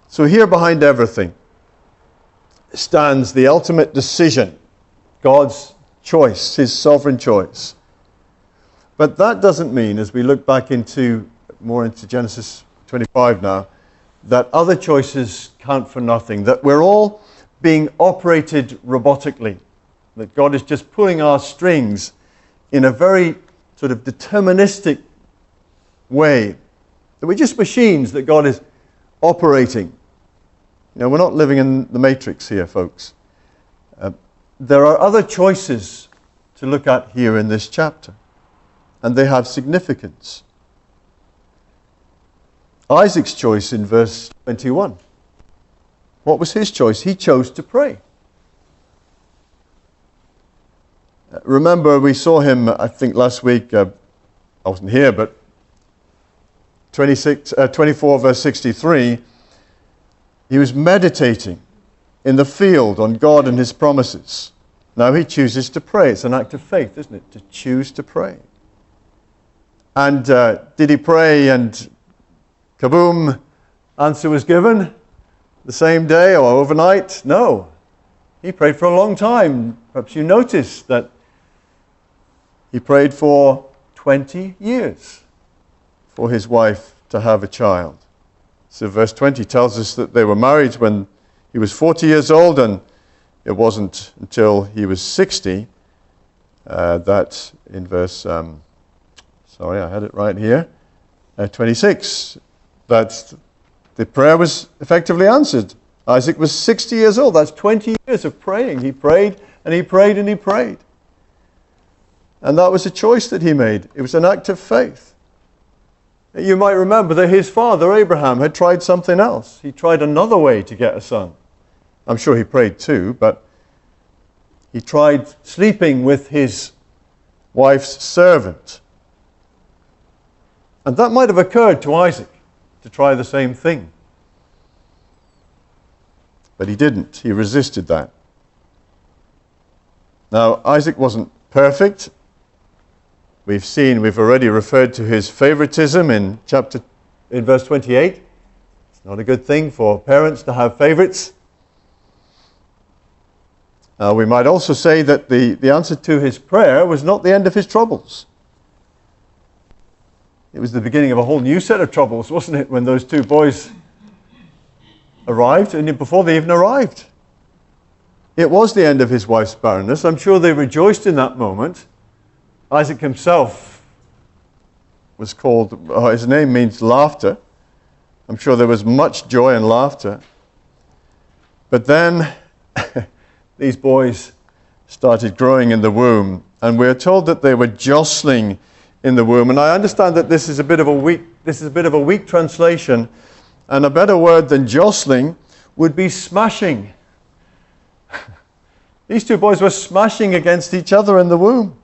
So here behind everything stands the ultimate decision, God's choice, his sovereign choice. But that doesn't mean, as we look back more into Genesis 25 now, that other choices count for nothing, that we're all being operated robotically, that God is just pulling our strings in a very sort of deterministic way, that we're just machines that God is operating. You know, we're not living in the Matrix here, folks. There are other choices to look at here in this chapter, and they have significance. Isaac's choice in verse 21. What was his choice? He chose to pray. Remember, we saw him, I think last week, I wasn't here, but 24 verse 63, he was meditating in the field on God and his promises. Now he chooses to pray. It's an act of faith, isn't it? To choose to pray. And did he pray and kaboom, answer was given the same day or overnight? No. He prayed for a long time. Perhaps you noticed that he prayed for 20 years for his wife to have a child. So verse 20 tells us that they were married when he was 40 years old, and it wasn't until he was 60 that in verse, sorry, I had it right here, 26, that the prayer was effectively answered. Isaac was 60 years old. That's 20 years of praying. He prayed and he prayed and he prayed. And that was a choice that he made. It was an act of faith. You might remember that his father, Abraham, had tried something else. He tried another way to get a son. I'm sure he prayed too, but he tried sleeping with his wife's servant. And that might have occurred to Isaac, to try the same thing. But he didn't. He resisted that. Now, Isaac wasn't perfect. We've already referred to his favoritism in verse 28. It's not a good thing for parents to have favorites. We might also say that the answer to his prayer was not the end of his troubles. It was the beginning of a whole new set of troubles, wasn't it, when those two boys arrived, and before they even arrived. It was the end of his wife's barrenness. I'm sure they rejoiced in that moment. Isaac himself was called, his name means laughter. I'm sure there was much joy and laughter. But then these boys started growing in the womb, and we're told that they were jostling in the womb. And I understand that this is a bit of a weak translation, and a better word than jostling would be smashing. These two boys were smashing against each other in the womb.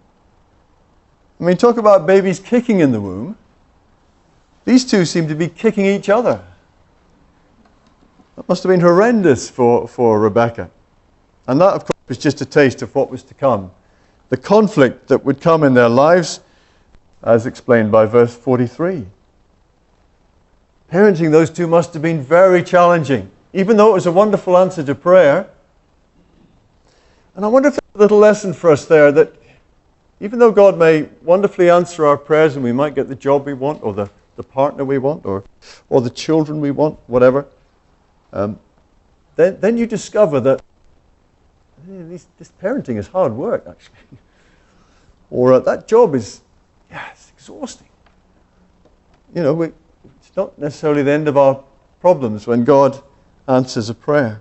I mean, talk about babies kicking in the womb. These two seem to be kicking each other. That must have been horrendous for Rebecca. And that, of course, was just a taste of what was to come. The conflict that would come in their lives, as explained by verse 43. Parenting those two must have been very challenging, even though it was a wonderful answer to prayer. And I wonder if there's a little lesson for us there, that even though God may wonderfully answer our prayers and we might get the job we want, or the partner we want, or the children we want, whatever, then you discover that this parenting is hard work, actually. Or that job is, it's exhausting. You know, it's not necessarily the end of our problems when God answers a prayer.